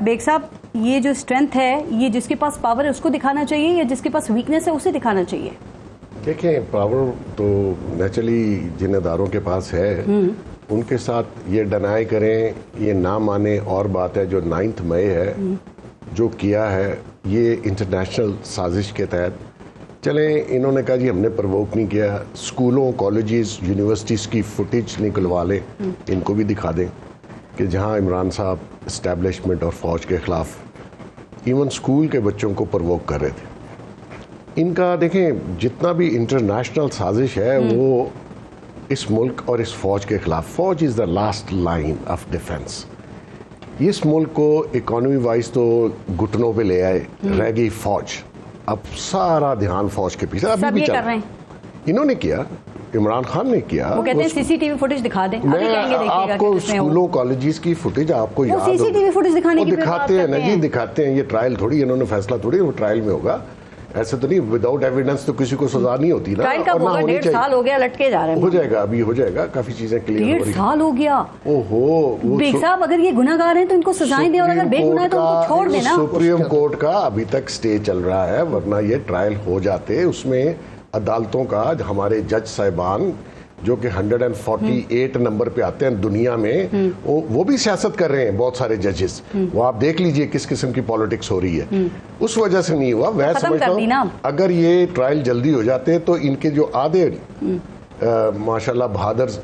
Bag صاحب, یہ جو اسٹرینتھ ہے یہ جس کے پاس پاور ہے اس کو دکھانا چاہیے یا جس کے پاس ویکنیس ہے اسے دکھانا چاہیے؟ دیکھیں, پاور تو نیچرلی جن اداروں کے پاس ہے ان کے ساتھ یہ ڈنائی کریں, یہ نہ مانیں اور بات ہے. جو 9 مئی ہے جو کیا ہے یہ انٹرنیشنل سازش کے تحت. چلیں انہوں نے کہا جی ہم نے پرووک نہیں کیا, اسکولوں کالجز یونیورسٹیز کی فوٹیج نکلوا لیں, ان کو بھی دکھا دیں کہ جہاں عمران صاحب اسٹیبلشمنٹ اور فوج کے خلاف ایون اسکول کے بچوں کو پرووک کر رہے تھے. ان کا دیکھیں جتنا بھی انٹرنیشنل سازش ہے وہ اس ملک اور اس فوج کے خلاف. فوج is the last line of defence. اس ملک کو اکانومی وائز تو گھٹنوں پہ لے آئے, رہ گئی فوج. اب سارا دھیان فوج کے پیچھے ابھی بھی چل رہا ہے. انہوں نے کیا, عمران خان نے کیا. وہ کہتے ہیں سی سی ٹی وی فوٹیج دکھا دیں. میں آپ کو اسکولوں کالجز کی فوٹیج آپ کو یاد سی سی ٹی وی فوٹیج دکھانے کی دکھاتے ہیں نا جی, دکھاتے ہیں. یہ ٹرائل تھوڑی, انہوں نے فیصلہ تھوڑی وہ ٹرائل میں ہوگا. ایسے تو نہیں, وداؤٹ ایویڈنس تو کسی کو سزا نہیں ہوتی نا. ٹرائل کا ہوگا, 1.5 سال ہو گیا لٹکے جا رہے ہیں. ہو جائے گا, ابھی ہو جائے گا, کافی چیزیں کلیئر ہو رہی ہیں. 1.5 سال ہو گیا. اوہو بیگ صاحب اگر یہ گناہگار ہیں تو ان کو سزائیں دیں, اور اگر بے گناہ ہے تو ان کو چھوڑ دینا. سپریم کورٹ کا ابھی تک سٹے چل رہا ہے, ورنہ یہ ٹرائل ہو جاتے. اس میں عدالتوں کا ہمارے جج صاحبان جو کہ 148 نمبر پہ آتے ہیں دنیا میں, وہ بھی سیاست کر رہے ہیں. بہت سارے ججز, وہ آپ دیکھ لیجئے کس قسم کی پالیٹکس ہو رہی ہے. اس وجہ سے نہیں ہوا. میں سمجھتا ہوں اگر یہ ٹرائل جلدی ہو جاتے تو ان کے جو آدھے ماشاءاللہ بہادر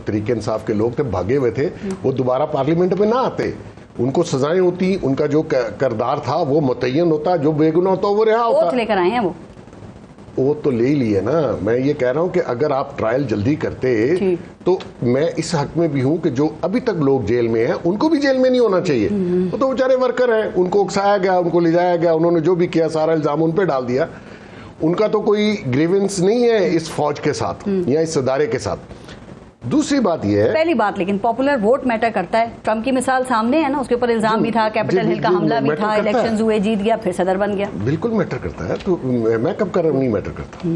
طریق انصاف کے لوگ تھے, بھاگے ہوئے تھے, وہ دوبارہ پارلیمنٹ میں نہ آتے. ان کو سزائیں ہوتی, ان کا جو کردار تھا وہ متعین ہوتا, جو بے گناہ ہوتا وہ رہا ہوتا. لے کر آئے ہیں وہ تو لے لیے نا. میں یہ کہہ رہا ہوں کہ اگر آپ ٹرائل جلدی کرتے تو میں اس حق میں بھی ہوں کہ جو ابھی تک لوگ جیل میں ہیں ان کو بھی جیل میں نہیں ہونا چاہیے. وہ تو بیچارے ورکر ہیں, ان کو اکسایا گیا, ان کو لے جایا گیا, انہوں نے جو بھی کیا سارا الزام ان پہ ڈال دیا. ان کا تو کوئی گریونس نہیں ہے اس فوج کے ساتھ یا اس ادارے کے ساتھ. دوسری بات یہ ہے, پہلی بات لیکن پاپولر ووٹ میٹر کرتا ہے. ٹرمپ کی مثال سامنے ہے نا, اس کے اوپر الزام بھی تھا, کیپٹل ہل کا حملہ بھی تھا, الیکشنز ہوئے, جیت گیا, پھر صدر بن گیا. بالکل میٹر کرتا ہے. تو میں کب کر رہا ہوں نہیں میٹر کرتا.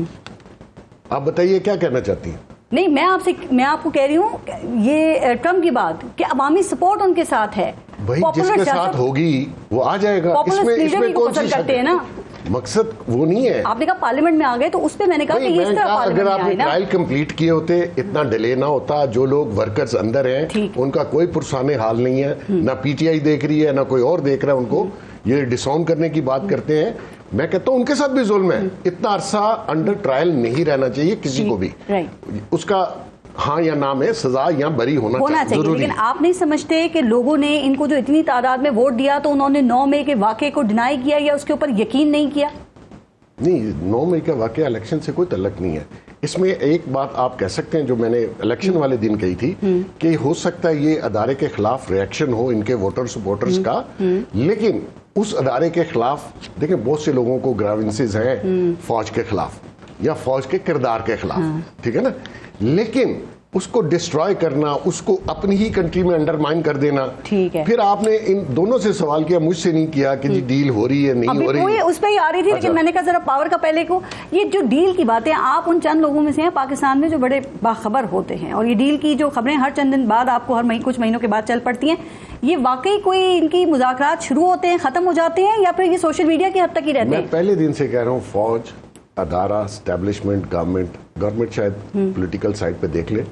آپ بتائیے کیا کہنا چاہتی ہیں؟ نہیں, میں آپ کو کہہ رہی ہوں یہ ٹرمپ کی بات کہ عوامی سپورٹ ان کے ساتھ ہے. بھائی جس کے ساتھ ہوگی وہ آ جائے گا. اس میں کون سی کرتے ہیں نا, مقصد وہ نہیں ہے. آپ نے کہا پارلیمنٹ میں آ گئے تو اس پہ میں نے کہا کہ اس طرح اگر آپ نے ٹرائل کمپلیٹ کیے ہوتے اتنا ڈیلے نہ ہوتا. جو لوگ ورکرز اندر ہیں ان کا کوئی پرسان حال نہیں ہے, نہ پی ٹی آئی دیکھ رہی ہے نہ کوئی اور دیکھ رہا ہے. ان کو یہ ڈساؤن کرنے کی بات کرتے ہیں. میں کہتا ہوں ان کے ساتھ بھی ظلم ہے. اتنا عرصہ انڈر ٹرائل نہیں رہنا چاہیے کسی کو بھی. اس کا ہاں یا نام ہے سزا یا بری ہونا چاہیے. لیکن آپ نہیں سمجھتے کہ لوگوں نے ان کو جو اتنی تعداد میں ووٹ دیا تو انہوں نے 9 مئی کے واقعے کو ڈینائی کیا یا اس کے اوپر یقین نہیں کیا؟ نہیں, 9 مئی کا واقعہ الیکشن سے کوئی تعلق نہیں ہے. اس میں ایک بات آپ کہہ سکتے ہیں جو میں نے الیکشن والے دن کہی تھی کہ ہو سکتا ہے یہ ادارے کے خلاف ریئیکشن ہو ان کے ووٹر سپورٹرز کا, لیکن اس ادارے کے خلاف دیکھیں بہت سے لوگوں کو گراوینسز ہیں فوج کے خلاف یا فوج کے کردار کے خلاف, ٹھیک ہے نا, لیکن اس کو ڈسٹرائے کرنا, اس کو اپنی ہی کنٹری میں انڈرمائن کر دینا. پھر آپ نے ان دونوں سے سوال کیا, مجھ سے نہیں کیا کہ جی ڈیل ہو رہی ہے نہیں ہو رہی ہے. اس پہ ہی آ رہی تھی, لیکن میں نے کہا ذرا پاور کا پہلے کو یہ جو ڈیل کی باتیں, آپ ان چند لوگوں میں سے ہیں پاکستان میں جو بڑے باخبر ہوتے ہیں, اور یہ ڈیل کی جو خبریں ہر چند دن بعد آپ کو کچھ مہینوں کے بعد چل پڑتی ہیں, یہ واقعی کوئی ان کی مذاکرات شروع ہوتے ہیں ختم ہو جاتے ہیں یا پھر یہ سوشل میڈیا کی حد تک ہی رہتے ہیں؟ میں پہلے دن سے کہہ رہا ہوں فوج ادارہ اسٹیبلشمنٹ گورنمنٹ شاید پولیٹیکل سائڈ پہ دیکھ لے,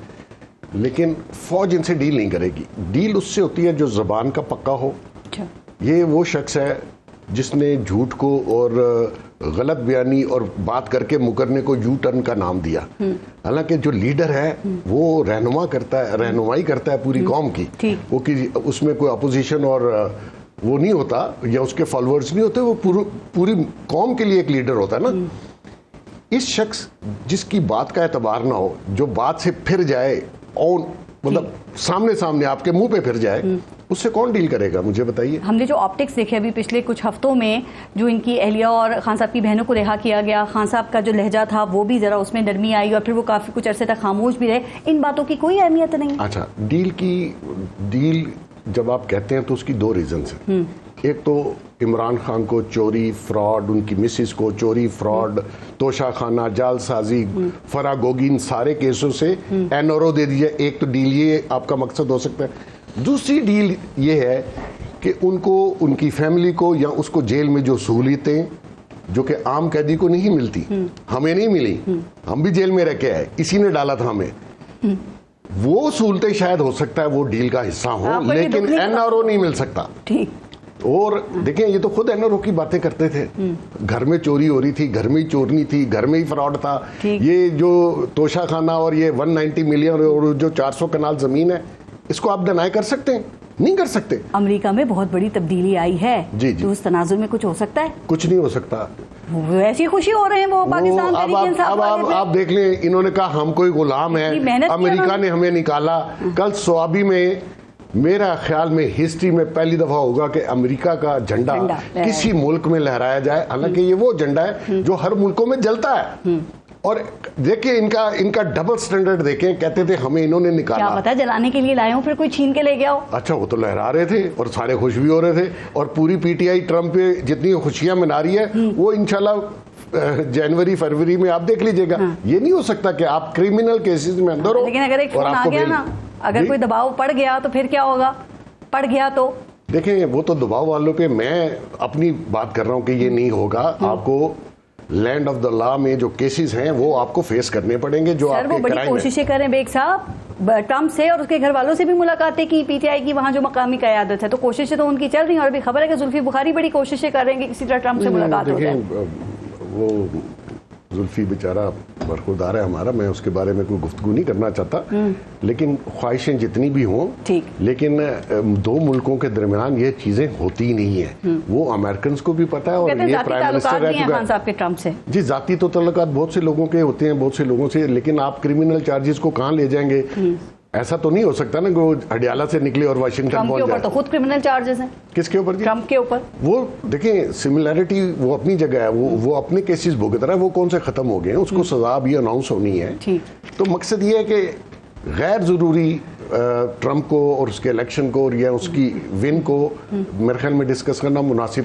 لیکن فوج ان سے ڈیل نہیں کرے گی. ڈیل اس سے ہوتی ہے جو زبان کا پکا ہو. یہ وہ شخص ہے جس نے جھوٹ کو اور غلط بیانی اور بات کر کے مکرنے کو یو ٹرن کا نام دیا. حالانکہ جو لیڈر ہے وہ رہنمائی کرتا ہے پوری قوم کی. وہ اس میں کوئی اپوزیشن اور وہ نہیں ہوتا یا اس کے فالوورز نہیں ہوتے, وہ پوری قوم کے لیے ایک لیڈر ہوتا ہے نا. اس شخص جس کی بات کا اعتبار نہ ہو, جو بات سے پھر جائے مطلب سامنے آپ کے منہ پہ پھر جائے, اس سے کون ڈیل کرے گا مجھے بتائیے. ہم نے جو آپٹکس دیکھے ابھی پچھلے کچھ ہفتوں میں, جو ان کی اہلیہ اور خان صاحب کی بہنوں کو رہا کیا گیا, خان صاحب کا جو لہجہ تھا وہ بھی ذرا اس میں نرمی آئی, اور پھر وہ کافی کچھ عرصے تک خاموش بھی رہے, ان باتوں کی کوئی اہمیت نہیں. اچھا, ڈیل جب آپ کہتے ہیں تو اس کی 2 ریزنز ہیں. ایک تو عمران خان کو چوری فراڈ, ان کی مسز کو چوری فراڈ, توشہ خانہ, جال سازی, فرا گوگی, ان سارے کیسوں سے این آر او دے دیجیے. ایک تو ڈیل یہ آپ کا مقصد ہو سکتا ہے. دوسری ڈیل یہ ہے کہ ان کو, ان کی فیملی کو یا اس کو جیل میں جو سہولتیں جو کہ عام قیدی کو نہیں ملتی, ہمیں نہیں ملی, ہم بھی جیل میں رہ کے آئے, اسی نے ڈالا تھا ہمیں, وہ سہولتیں شاید ہو سکتا ہے وہ ڈیل کا حصہ ہوں, لیکن این آر او نہیں مل سکتا. اور دیکھیں یہ تو خود این آر او کی باتیں کرتے تھے, گھر میں چوری ہو رہی تھی, گھر میں ہی چورنی تھی, گھر میں ہی فراڈ تھا, یہ جو توشہ خانہ اور یہ 190 ملین اور جو 400 کنال زمین ہے, اس کو آپ ڈینائی کر سکتے ہیں؟ نہیں کر سکتے. امریکہ میں بہت بڑی تبدیلی آئی ہے, تو اس تناظر میں کچھ ہو سکتا ہے؟ کچھ نہیں ہو سکتا. ایسی خوشی ہو رہے ہیں وہ پاکستان اب آپ دیکھ لیں, انہوں نے کہا ہم کوئی غلام ہے, امریکہ نے ہمیں نکالا. کل سوابی میں میرا خیال میں ہسٹری میں پہلی دفعہ ہوگا کہ امریکہ کا جھنڈا کسی ملک میں لہرایا جائے, حالانکہ یہ وہ جھنڈا ہے جو ہر ملکوں میں جلتا ہے. اور دیکھیں ان کا ڈبل سٹینڈرڈ دیکھیں, کہتے تھے ہمیں انہوں نے نکالا, کیا پتا جلانے کے لیے لائے ہوں, پھر کوئی چھین کے لے گیا ہو. اچھا وہ تو لہرا رہے تھے اور سارے خوش بھی ہو رہے تھے, اور پوری پی ٹی آئی ٹرمپ پہ جتنی خوشیاں منا رہی ہے وہ انشاءاللہ جنوری فروری میں آپ دیکھ لیجئے گا. یہ نہیں ہو سکتا کہ آپ کریمنل کیسز میں اندر ہو, لیکن اگر ایک فون آ گیا نا, اگر کوئی دباؤ پڑ گیا تو پھر کیا ہوگا؟ پڑ گیا تو دیکھیں وہ تو دباؤ والوں پہ, میں اپنی بات کر رہا ہوں کہ یہ نہیں ہوگا. آپ کو لینڈ آف دا لا میں جو کیسز ہیں وہ آپ کو فیس کرنے پڑیں گے, جو آپ کے بڑی کوششیں کریں. بیگ صاحب ٹرمپ سے اور اس کے گھر والوں سے بھی ملاقاتیں کی پی ٹی آئی کی, وہاں جو مقامی قیادت ہے, تو کوششیں تو ان کی چل رہی ہیں. اور ابھی خبر ہے کہ زلفی بخاری بڑی کوششیں کر رہے ہیں کہ کسی طرح ٹرمپ سے ملاقات ہو جائے. وہ زلفی بیچارہ برخوردار ہے ہمارا, میں اس کے بارے میں کوئی گفتگو نہیں کرنا چاہتا, لیکن خواہشیں جتنی بھی ہوں, لیکن دو ملکوں کے درمیان یہ چیزیں ہوتی نہیں ہیں. وہ امریکنز کو بھی پتا ہے, اور یہ پرائم منسٹر رہ چکا ہے صاحب کے ٹرمپ سے. جی ذاتی تو تعلقات بہت سے لوگوں کے ہوتے ہیں, بہت سے لوگوں سے, لیکن آپ کرمنل چارجز کو کہاں لے جائیں گے؟ ایسا تو نہیں ہو سکتا نا کہ وہ ہڈیالہ سے نکلے اور واشنگٹن پہنچ جائے. تو خود کرمنل چارجز ہیں. کس کے اوپر؟ ٹرمپ کے اوپر. وہ دیکھیں سملیرٹی وہ اپنی جگہ ہے, وہ اپنے کیسز بھگت رہا ہے, وہ کون سے ختم ہو گئے ہیں, اس کو سزا بھی اناؤنس ہونی ہے. تو مقصد یہ ہے کہ غیر ضروری ٹرمپ کو اور اس کے الیکشن کو اور یا اس کی ون کو میرے خیال میں ڈسکس کرنا مناسب